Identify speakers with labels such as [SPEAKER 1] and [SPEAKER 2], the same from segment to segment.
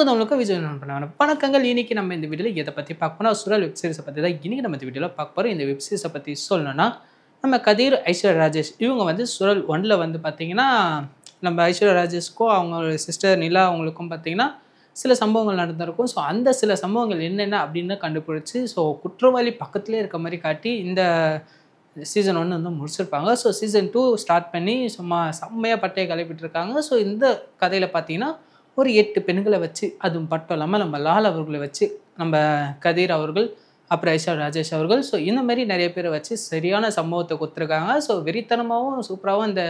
[SPEAKER 1] தமிழுக்கு விஜய் பண்ண வணக்கங்கள். இன்னைக்கு நம்ம இந்த வீடியோவில் எதை பற்றி பார்க்க போனால் சுரல் வெப் சீரிஸை பற்றி தான் இன்னைக்கு நம்ம இந்த வீடியோவில் பார்க்க போகிறோம். இந்த வெப் சீரிஸை பற்றி சொல்லணும்னா நம்ம கதிர், ஐஸ்வர்யா ராஜேஷ் இவங்க வந்து சுரல் 1ல் வந்து பார்த்திங்கன்னா நம்ம ஐஸ்வர்யா ராஜேஷ்க்கும் அவங்களோட சிஸ்டர் நிலா அவங்களுக்கும் பார்த்திங்கன்னா சில சம்பவங்கள் நடந்திருக்கும். ஸோ அந்த சில சம்பவங்கள் என்னென்ன அப்படின்னு கண்டுபிடிச்சி குற்றவாளி பக்கத்துலேயே இருக்க மாதிரி காட்டி இந்த சீசன் 1 வந்து முடிச்சிருப்பாங்க. ஸோ சீசன் 2 ஸ்டார்ட் பண்ணி சும்மா செம்மையாக பட்டையை கிளப்பிட்டு இருக்காங்க. ஸோ இந்த கதையில் பார்த்தீங்கன்னா ஒரு 8 பெண்களை வச்சு, அதுவும் மட்டும் இல்லாமல் நம்ம லால் அவர்களை வச்சு, நம்ம கதிர் அவர்கள், அப்புறம் ஐஸ்வர்யா ராஜேஷ் அவர்கள், ஸோ இந்த மாதிரி நிறைய பேரை வச்சு சரியான சம்பவத்தை கொடுத்துருக்காங்க. ஸோ வெறித்தனமாகவும் சூப்பராகவும் இந்த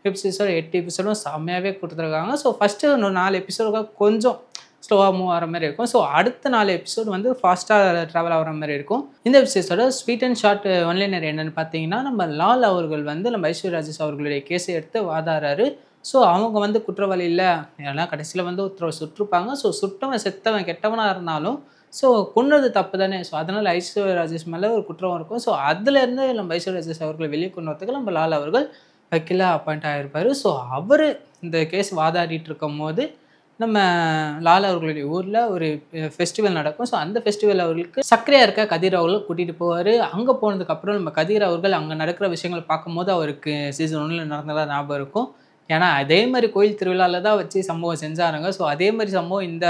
[SPEAKER 1] வெப் சீரிஸோட 8 எபிசோடும் செம்மையாகவே கொடுத்துருக்காங்க. ஸோ ஃபஸ்ட்டு ஒரு 4 எபிசோடுக்காக கொஞ்சம் ஸ்லோவாக மூவ் ஆகிற மாதிரி இருக்கும். ஸோ அடுத்த 4 எபிசோடு வந்து ஃபாஸ்ட்டாக ட்ராவல் ஆகிற மாதிரி இருக்கும். இந்த வெப் சீரிஸோட ஸ்வீட் அண்ட் ஷார்ட் ஒன்லைனர் என்னென்னு பார்த்தீங்கன்னா, நம்ம லால் அவர்கள் வந்து நம்ம ஐஸ்வர்யா ராஜேஷ் அவர்களுடைய கேஸை எடுத்து வாதாடுறாரு. ஸோ அவங்க வந்து குற்றவாளி இல்லை, ஏன்னா கடைசியில் வந்து ஒருத்தர் சுட்டிருப்பாங்க. ஸோ சுட்டவன் செத்தவன் கெட்டவனாக இருந்தாலும் ஸோ கொன்னது தப்பு தானே. ஸோ அதனால் ஐஸ்வர்யா ராஜேஷ் மேலே ஒரு குற்றம் இருக்கும். ஸோ அதுலேருந்து நம்ம ஐஸ்வர்யா ராஜேஷ் அவர்களை வெளியே கொண்டு வரதுக்கு நம்ம லால் அவர்கள் வக்கீலாக அப்பாயிண்ட் ஆகிருப்பார். ஸோ அவர் இந்த கேஸ் வாதாடிட்டு இருக்கும் போது நம்ம லால் அவர்களுடைய ஊரில் ஒரு ஃபெஸ்டிவல் நடக்கும். ஸோ அந்த ஃபெஸ்டிவல் அவர்களுக்கு சர்க்கரையாக இருக்க கதிர் அவர்கள் கூட்டிகிட்டு போவார். அங்கே போனதுக்கப்புறம் நம்ம கதிர் அவர்கள் அங்கே நடக்கிற விஷயங்களை பார்க்கும்போது அவருக்கு சீசன் 1ல் நடந்ததாக ஞாபகம் இருக்கும். ஏன்னா அதே மாதிரி கோயில் திருவிழாவில் தான் வச்சு சம்பவம் செஞ்சாருங்க. ஸோ அதே மாதிரி சம்பவம் இந்த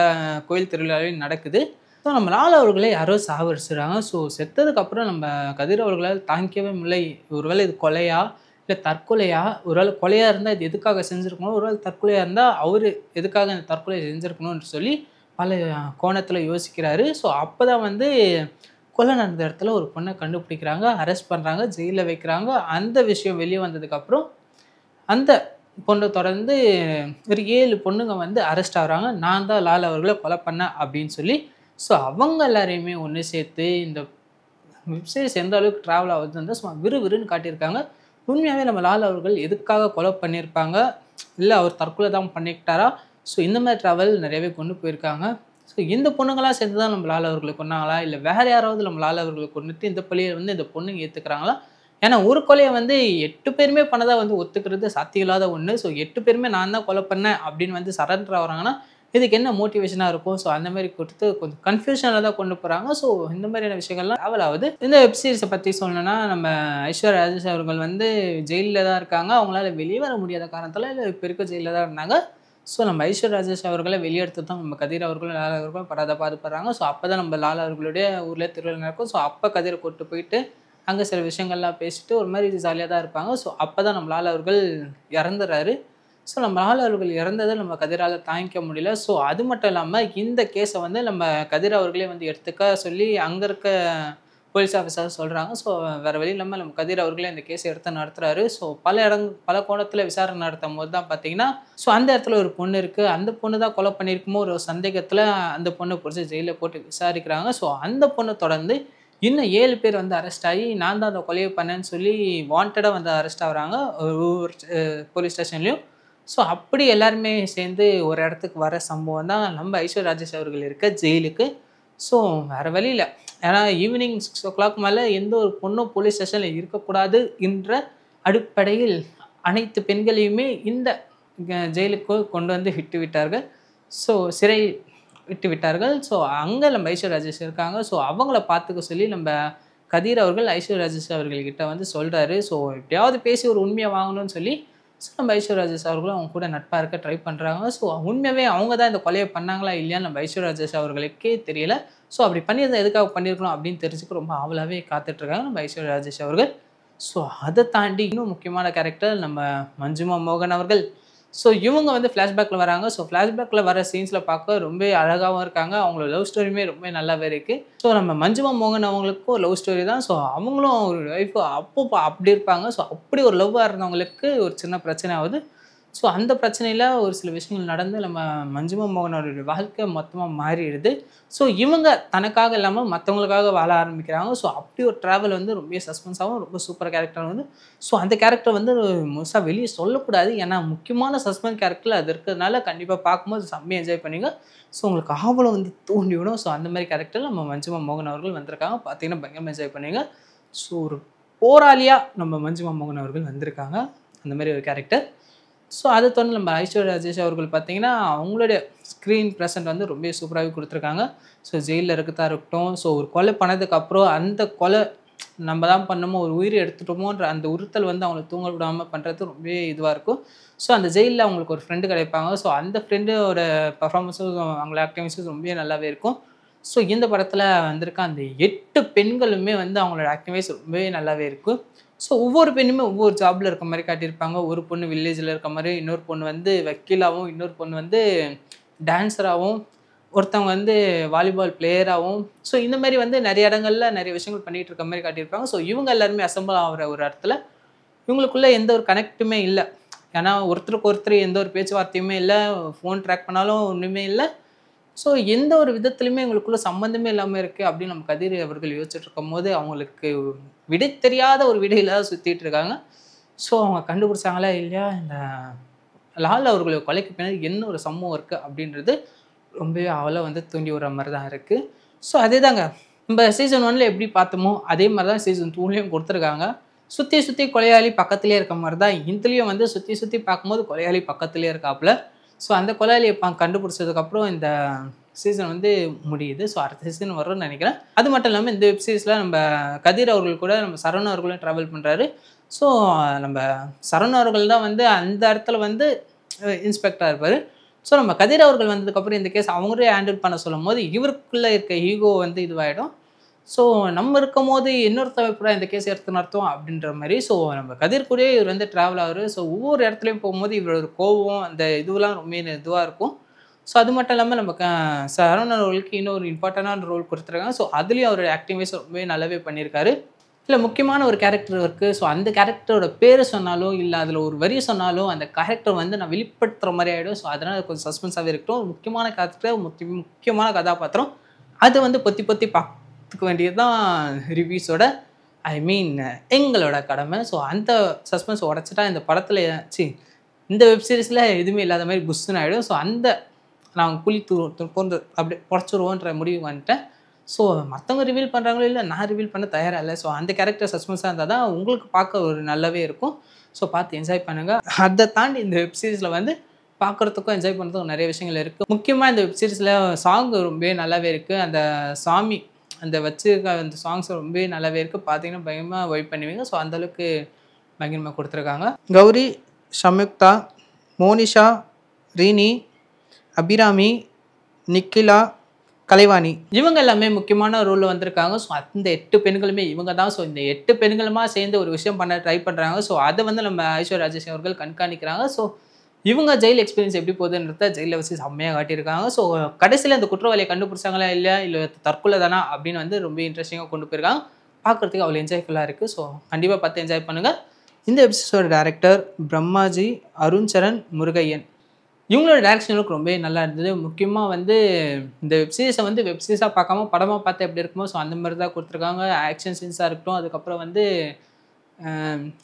[SPEAKER 1] கோயில் திருவிழாவிலையும் நடக்குது. ஸோ நம்ம லால் அவர்களே யாரோ சாவடிச்சிடுறாங்க. ஸோ செத்ததுக்கப்புறம் நம்ம கதிர் அவர்களால் தாங்கிக்கவே முடியல. ஒருவேளை இது கொலையா இல்லை தற்கொலையா? ஒருவேளை கொலையாக இருந்தால் இது எதுக்காக செஞ்சுருக்கணும், ஒருவேளை தற்கொலையாக இருந்தால் அவர் எதுக்காக இந்த தற்கொலை செஞ்சுருக்கணும்னு சொல்லி பல கோணத்தில் யோசிக்கிறாரு. ஸோ அப்போ தான் வந்து கொலை நடந்த இடத்துல ஒரு பொண்ணை கண்டுபிடிக்கிறாங்க, அரெஸ்ட் பண்ணுறாங்க, ஜெயிலில் வைக்கிறாங்க. அந்த விஷயம் வெளியே வந்ததுக்கப்புறம் அந்த பொண்ணை தொடர்ந்து ஒரு 7 பொண்ணுங்க வந்து அரெஸ்ட் ஆகுறாங்க. நான் தான் லால் அவர்களை கொலை பண்ணேன் அப்படின்னு சொல்லி. ஸோ அவங்க எல்லாரையுமே ஒன்று சேர்த்து இந்த வெப்சீரிஸ் எந்த அளவுக்கு ட்ராவல் ஆகுதுன்னு சும்மா விறுவிறுன்னு காட்டியிருக்காங்க. உண்மையாகவே நம்ம லால் அவர்கள் எதுக்காக கொலை பண்ணியிருப்பாங்க, இல்லை அவர் தற்கொலை தான் பண்ணிக்கிட்டாரா? ஸோ இந்த மாதிரி ட்ராவல் நிறையவே கொண்டு போயிருக்காங்க. ஸோ இந்த பொண்ணுங்களாம் சேர்ந்து தான் நம்ம லால் அவர்களை கொண்டாங்களா, இல்லை வேறு யாராவது நம்ம லால் அவர்களை கொண்டுட்டு இந்த பள்ளியை வந்து இந்த பொண்ணுங்க ஏற்றுக்கிறாங்களா? ஏன்னா ஒரு கொலையை வந்து 8 பேருமே பண்ணதாக வந்து ஒத்துக்கிறது சாத்தியம் இல்லாத ஒன்று. ஸோ 8 பேருமே நான் தான் கொலை பண்ணேன் அப்படின்னு வந்து சரண்டர் ஆகிறாங்கன்னா இதுக்கு என்ன மோட்டிவேஷனாக இருக்கும்? ஸோ அந்த மாதிரி கொடுத்து கொஞ்சம் கன்ஃபியூஷனில் தான் கொண்டு போகிறாங்க. ஸோ இந்த மாதிரியான விஷயங்கள்லாம் ட்ராவல் ஆகுது. இந்த வெப்சீரிஸை பற்றி சொல்லணும்னா, நம்ம ஐஸ்வர்யா ராஜேஷ் அவர்கள் வந்து ஜெயிலில் தான் இருக்காங்க. அவங்களால வெளியே வர முடியாத காரணத்தால் இல்லை இப்போ இருக்க ஜெயிலில் தான் இருந்தாங்க. ஸோ நம்ம ஐஸ்வர்யா ராஜேஷ் அவர்களை வெளியெடுத்து தான் நம்ம கதிர் அவர்களும் லால் அவர்களும் படாத பாடுபடுறாங்க. ஸோ அப்போ தான் நம்ம லால் அவர்களுடைய ஊரில் திருவிழா நடக்கும். ஸோ அப்போ கதிரை கூட்டு போயிட்டு அங்கே சில விஷயங்கள்லாம் பேசிட்டு ஒரு மாதிரி ஜாலியாக தான் இருப்பாங்க. ஸோ அப்போ தான் நம்ம லால் அவர்கள் இறந்துறாரு. ஸோ நம்ம லால் அவர்கள் இறந்ததை நம்ம கதிரால் தாங்கிக்க முடியல. ஸோ அது மட்டும் இல்லாமல் இந்த கேஸை வந்து நம்ம கதிர் அவர்களே வந்து எடுத்துக்க சொல்லி அங்கே இருக்க போலீஸ் ஆஃபீஸர் சொல்கிறாங்க. ஸோ வேறு வழி இல்லாமல் நம்ம கதிர் அவர்களே இந்த கேஸை எடுத்து நடத்துகிறாரு. ஸோ பல கோணத்தில் விசாரணை நடத்தும் போது தான் பார்த்தீங்கன்னா, ஸோ அந்த இடத்துல ஒரு பொண்ணு இருக்குது. அந்த பொண்ணு தான் கொலை பண்ணியிருக்குமோ ஒரு சந்தேகத்தில் அந்த பொண்ணை பிடிச்சி ஜெயிலில் போட்டு விசாரிக்கிறாங்க. ஸோ அந்த பொண்ணை தொடர்ந்து இன்னும் 7 பேர் வந்து அரெஸ்ட் ஆகி நான் தான் அந்த கொலையை பண்ணேன்னு சொல்லி வாண்டடாக வந்து அரெஸ்ட் ஆகுறாங்க ஒவ்வொரு போலீஸ் ஸ்டேஷன்லேயும். ஸோ அப்படி எல்லாருமே சேர்ந்து ஒரு இடத்துக்கு வர சம்பவம் தான் நம்ம ஐஸ்வர்யா ராஜேஷ் அவர்கள் இருக்க ஜெயிலுக்கு. ஸோ வேறு வழியில், ஏன்னா ஈவினிங் 6 o'clock மேலே எந்த ஒரு பொண்ணும் போலீஸ் ஸ்டேஷனில் இருக்கக்கூடாது என்ற அடிப்படையில் அனைத்து பெண்களையுமே இந்த ஜெயிலுக்கு கொண்டு வந்து விட்டு விட்டார்கள். ஸோ சிறை விட்டு விட்டார்கள். ஸோ அங்கே நம்ம ஐஸ்வர்யா ராஜேஷ் இருக்காங்க. ஸோ அவங்கள பார்த்துக்க சொல்லி நம்ம கதிர் அவர்கள் ஐஸ்வர்யா ராஜேஷ் அவர்கள்கிட்ட வந்து சொல்கிறாரு. ஸோ எப்படியாவது பேசி ஒரு உண்மையை வாங்கணும்னு சொல்லி ஸோ நம்ம ஐஸ்வர்யா ராஜேஷ் அவர்களும் அவங்க கூட நட்பாக இருக்க ட்ரை பண்ணுறாங்க. ஸோ உண்மையாகவே அவங்க தான் இந்த கொலையை பண்ணாங்களா இல்லையான்னு நம்ம ஐஸ்வர்யா ராஜேஷ் அவர்களுக்கே தெரியல. ஸோ அப்படி பண்ணியிருந்தால் எதுக்காக பண்ணியிருக்கணும் அப்படின்னு தெரிஞ்சுக்க ரொம்ப ஆவலாகவே காத்துட்ருக்காங்க நம்ம ஐஸ்வர்யா ராஜேஷ் அவர்கள். ஸோ அதை தாண்டி இன்னும் முக்கியமான கேரக்டர் நம்ம மஞ்சுமா மோகன் அவர்கள். ஸோ இவங்க வந்து ஃப்ளாஷ்பேக்கில் வராங்க. ஸோ ஃப்ளாஷ்பேக்கில் வர சீன்ஸில் பார்க்க ரொம்ப அழகாகவும் இருக்காங்க. அவங்களோட லவ் ஸ்டோரியுமே ரொம்ப நல்லாவே இருக்குது. ஸோ நம்ம மஞ்சுமா மோகன் அவங்களுக்கும் ஒரு லவ் ஸ்டோரி தான். ஸோ அவங்களும் ஒரு ஒய்ஃபு அப்போ அப்படி இருப்பாங்க. ஸோ அப்படி ஒரு லவ்வாக இருந்தவங்களுக்கு ஒரு சின்ன பிரச்சனை ஆகுது. ஸோ அந்த பிரச்சனையில் ஒரு சில விஷயங்கள் நடந்து நம்ம மஞ்சுமா மோகனோட வாழ்க்கை மொத்தமாக மாறிடுது. ஸோ இவங்க தனக்காக இல்லாமல் மற்றவங்களுக்காக வாழ ஆரம்பிக்கிறாங்க. ஸோ அப்படி ஒரு ட்ராவல் வந்து ரொம்ப சஸ்பென்ஸாகவும் ரொம்ப சூப்பர் கேரக்டர் வந்து. ஸோ அந்த கேரக்டர் வந்து மோஸ்ட்டாக வெளியே சொல்லக்கூடாது, ஏன்னா முக்கியமான சஸ்பென்ஸ் கேரக்டர் அது இருக்கிறதுனால கண்டிப்பாக பார்க்கும்போது செம்மையாக என்ஜாய் பண்ணிங்க. ஸோ உங்களுக்கு ஆவலம் வந்து தூண்டிவிடும். ஸோ அந்த மாதிரி கேரக்டர் நம்ம மஞ்சுமா மோகன் அவர்கள் வந்திருக்காங்க. பார்த்தீங்கன்னா பயங்கரமாக என்ஜாய் பண்ணுங்க. ஸோ ஒரு போராளியாக நம்ம மஞ்சுமா மோகன் அவர்கள் வந்திருக்காங்க. அந்த மாதிரி ஒரு கேரக்டர். ஸோ அதை தொடர்ந்து நம்ம ஐஸ்வர்யா ராஜேஷ் அவர்கள் பார்த்தீங்கன்னா அவங்களுடைய ஸ்க்ரீன் ப்ரெசென்ட் வந்து ரொம்ப சூப்பராகவே கொடுத்துருக்காங்க. ஸோ ஜெயிலில் இருக்கதா இருக்கட்டும், ஸோ ஒரு கொலை பண்ணதுக்கப்புறம் அந்த கொலை நம்ம தான் பண்ணோமோ, ஒரு உயிரை எடுத்துட்டோமோன்ற அந்த உறுத்தல் வந்து அவங்கள தூங்க விடாமல் பண்ணுறது ரொம்பவே இதுவாக இருக்கும். ஸோ அந்த ஜெயிலில் அவங்களுக்கு ஒரு ஃப்ரெண்டு கிடைப்பாங்க. ஸோ அந்த ஃப்ரெண்டோட பர்ஃபார்மன்ஸும் அவங்கள ஆக்டிவிஸும் ரொம்பவே நல்லாவே இருக்கும். ஸோ இந்த படத்தில் வந்திருக்க அந்த 8 பெண்களுமே வந்து அவங்களோட ஆக்டிவைஸ் ரொம்பவே நல்லாவே இருக்கும். ஸோ ஒவ்வொரு பெண்ணுமே ஒவ்வொரு ஜாபில் இருக்க மாதிரி காட்டியிருப்பாங்க. ஒரு பொண்ணு வில்லேஜில் இருக்க மாதிரி, இன்னொரு பொண்ணு வந்து வக்கீலாகவும், இன்னொரு பொண்ணு வந்து டான்ஸராகவும், ஒருத்தவங்க வந்து வாலிபால் பிளேயராகவும். ஸோ இந்த மாதிரி வந்து நிறைய இடங்கள்ல நிறைய விஷயங்கள் பண்ணிகிட்டு இருக்க மாதிரி காட்டியிருப்பாங்க. ஸோ இவங்க எல்லாருமே அசம்பிள் ஆகிற ஒரு இடத்துல இவங்களுக்குள்ள எந்த ஒரு கனெக்ட்டுமே இல்லை. ஏன்னா ஒருத்தருக்கு ஒருத்தர் எந்த ஒரு பேச்சுவார்த்தையுமே இல்லை, ஃபோன் ட்ராக் பண்ணாலும் ஒன்றுமே இல்லை. ஸோ எந்த ஒரு விதத்துலையுமே எங்களுக்குள்ள சம்மந்தமே இல்லாமல் இருக்குது அப்படின்னு நம்ம கதிர் அவர்கள் யோசிச்சுட்டு இருக்கும்போது அவங்களுக்கு விடை தெரியாத ஒரு விடையில தான் சுற்றிட்டு இருக்காங்க. ஸோ அவங்க கண்டுபிடிச்சாங்களா இல்லையா, இந்த லால் அவர்களுடைய கொலைக்கு பின்னாடி என்ன ஒரு சம்பவம் இருக்குது அப்படின்றது ரொம்பவே அவளை வந்து தூண்டி விடுற மாதிரி தான் இருக்குது. ஸோ அதே தாங்க நம்ம சீசன் 1 எப்படி பார்த்தோமோ அதே மாதிரி தான் சீசன் 2லேயும் கொடுத்துருக்காங்க. சுற்றி கொலையாளி பக்கத்துலேயே இருக்க மாதிரி தான் இதுலேயும் வந்து சுற்றி பார்க்கும்போது கொலையாளி பக்கத்துலேயே இருக்காப்புல. ஸோ அந்த கொலையாளியை கண்டுபிடிச்சதுக்கப்புறம் இந்த சீசன் வந்து முடியுது. ஸோ அடுத்த சீசன் வரும்னு நினைக்கிறேன். அது மட்டும் இல்லாமல் இந்த வெப் சீரிஸில் நம்ம கதிர் அவர்கள் கூட நம்ம சரவண அவர்களும் ட்ராவல் பண்ணுறாரு. ஸோ நம்ம சரவண அவர்கள் தான் வந்து அந்த இடத்துல வந்து இன்ஸ்பெக்டராக இருப்பார். ஸோ நம்ம கதிர் அவர்கள் வந்ததுக்கப்புறம் இந்த கேஸ் அவங்களே ஹேண்டில் பண்ண சொல்லும் போது இவருக்குள்ளே இருக்க ஈகோ வந்து இதுவாகிடும். ஸோ நம்ம இருக்கும் போது இன்னொருத்தவ கூட இந்த கேஸ் எடுத்து நடத்தும் அப்படின்ற மாதிரி. ஸோ நம்ம கதிர் கூடயே இவர் வந்து ட்ராவல் ஆகுது. ஸோ ஒவ்வொரு இடத்துலையும் போகும்போது இவரோட கோபம் அந்த இதுவெல்லாம் ரொம்ப இதுவாக இருக்கும். ஸோ அது மட்டும் இல்லாமல் நம்ம சரவணன் அவர்களுக்கு இன்னொரு இம்பார்ட்டண்டான ரோல் கொடுத்துருக்காங்க. ஸோ அதுலேயும் அவரோட ஆக்டிங்ஸ் ரொம்பவே நல்லாவே பண்ணியிருக்காரு. இல்லை முக்கியமான ஒரு கேரக்டர் இருக்குது. ஸோ அந்த கேரக்டரோட பேர் சொன்னாலும் இல்லை அதில் ஒரு வரி சொன்னாலும் அந்த கேரக்டர் வந்து நான் வெளிப்படுத்துகிற மாதிரி ஆகிடும். ஸோ அதனால் கொஞ்சம் சஸ்பென்ஸாகவே இருக்கட்டும். ஒரு முக்கியமான கேரக்டர், முக்கியமான கதாபாத்திரம் அதை வந்து பொத்தி பார்த்துக்க வேண்டியது தான் ரிவ்யூஸோட எங்களோட கடமை. ஸோ அந்த சஸ்பென்ஸ் உடச்சிட்டா இந்த படத்தில் இந்த வெப் சீரிஸில் எதுவுமே இல்லாத மாதிரி புஷ்ஷுன்னு ஆகிடும். ஸோ அந்த நாங்கள் புளி போன்ற அப்படி உடச்சிருவோன்ற முடிவு வந்துட்டேன். ஸோ மற்றவங்க ரிவீல் பண்ணுறாங்களோ இல்லை, நான் ரிவீல் பண்ண தயாராக இல்லை. ஸோ அந்த கேரக்டர் சஸ்பென்ஸாக இருந்தால் தான் உங்களுக்கு பார்க்க ஒரு நல்லாவே இருக்கும். ஸோ பார்த்து என்ஜாய் பண்ணுங்கள். அதை தாண்டி இந்த வெப் சீரிஸில் வந்து பார்க்குறதுக்கும் என்ஜாய் பண்ணுறதுக்கும் நிறைய விஷயங்கள் இருக்குது. முக்கியமாக இந்த வெப் சீரிஸில் சாங் ரொம்பவே நல்லாவே இருக்குது. அந்த சாமி அந்த வச்சுருக்க அந்த சாங்ஸ் ரொம்பவே நல்லாவே இருக்குது. பார்த்தீங்கன்னா பயங்கரமாக வைப் பண்ணுவீங்க. ஸோ அந்தளவுக்கு பயங்கரமாக கொடுத்துருக்காங்க. கௌரி, சம்யுக்தா, மோனிஷா, ரீனி, அபிராமி, நிக்கிலா, கலைவாணி இவங்க எல்லாமே முக்கியமான ரோலில் வந்திருக்காங்க. ஸோ அந்த 8 பெண்களுமே இவங்க தான். ஸோ இந்த 8 பெண்களுமா சேர்ந்து ஒரு விஷயம் பண்ண ட்ரை பண்ணுறாங்க. ஸோ அதை வந்து நம்ம ஐஸ்வர்யா ராஜேஷ் அவர்கள் கண்காணிக்கிறாங்க. ஸோ இவங்க ஜெயில் எக்ஸ்பீரியன்ஸ் எப்படி போகுதுன்றத ஜெயிலில் வச்சு செம்மையாக காட்டியிருக்காங்க. ஸோ கடைசியில் அந்த குற்றவாளியை கண்டுபிடிச்சாங்களா இல்லையா, இல்லை தற்கொலை தானா அப்படின்னு வந்து ரொம்ப இன்ட்ரெஸ்டிங்காக கொண்டு போயிருக்காங்க. பார்க்குறதுக்கு அவ்வளோ என்ஜாய்ஃபுல்லாக இருக்குது. ஸோ கண்டிப்பாக பார்த்து என்ஜாய் பண்ணுங்கள். இந்த எபிசோட டேரக்டர் பிரம்மாஜி, அருண் சரண், முருகையன் இவங்களோட டேரக்ஷனுக்கு ரொம்பவே நல்லா இருந்தது. முக்கியமாக வந்து இந்த வெப்சீரிஸை வந்து வெப்சீரிஸாக பார்க்காம படமாக பார்த்தா எப்படி இருக்குமோ ஸோ அந்த மாதிரி தான் கொடுத்துருக்காங்க. ஆக்ஷன் சீன்ஸாக இருக்கட்டும், அதுக்கப்புறம் வந்து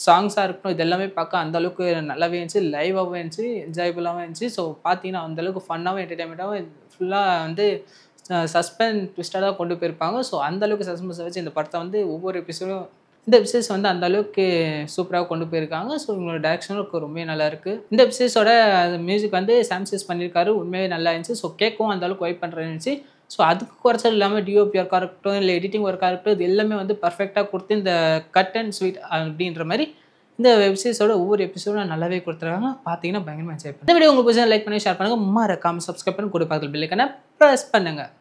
[SPEAKER 1] சாங்ஸாக இருக்கட்டும், இது எல்லாமே பார்க்க அந்தளவுக்கு நல்லாவே இருந்துச்சு. லைவாகவும் இருந்துச்சு, என்ஜாயபுளாகவும் இருந்துச்சு. ஸோ பார்த்தீங்கன்னா அந்தளவுக்கு ஃபன்னாகவும் என்டர்டைன்மெண்ட்டாகவும் ஃபுல்லாக வந்து சஸ்பென்ஸ் ட்விஸ்டாக கொண்டு போயிருப்பாங்க. ஸோ அந்தளவுக்கு சஸ்பென்ஸை வச்சு இந்த படத்தை வந்து ஒவ்வொரு எபிசோடும் இந்த எபிசோட்ஸ் வந்து அந்தளவுக்கு சூப்பராக கொண்டு போயிருக்காங்க. ஸோ இவங்களோட டேரக்ஷனும் ரொம்பவே நல்லாயிருக்கு. இந்த எபிசோட்ஸோட மியூசிக் வந்து சாம்சிஸ் பண்ணியிருக்காரு, உண்மையே நல்லா இருந்துச்சு. ஸோ கேட்கவும் அந்தளவுக்கு வைப் பண்ணுற இருந்துச்சு. ஸோ அதுக்கு குறைச்சல் இல்லாமல் டிஓபி ஒர்க்காக இருக்கட்டும், இல்லை எடிட்டிங் ஒர்க்காக இருக்கட்டும், இது எல்லாமே வந்து பர்ஃபெக்டாக கொடுத்து இந்த கட் அண்ட் ஸ்வீட் அப்படின்ற மாதிரி இந்த வெப்சீரிஸோட ஒவ்வொரு எபிசோடும் நல்லாவே கொடுத்துருக்காங்க. பார்த்தீங்கன்னா பயங்கரமாக என்ஜாய் பண்ணுங்க. இந்த வீடியோ உங்களுக்கு பிடிச்சா லைக் பண்ணி ஷேர் பண்ணுங்கள். மறக்காம சப்ஸ்கிரைப் பண்ணி கூட பார்த்து பெல் ஐகானை ப்ரெஸ் பண்ணுங்கள்.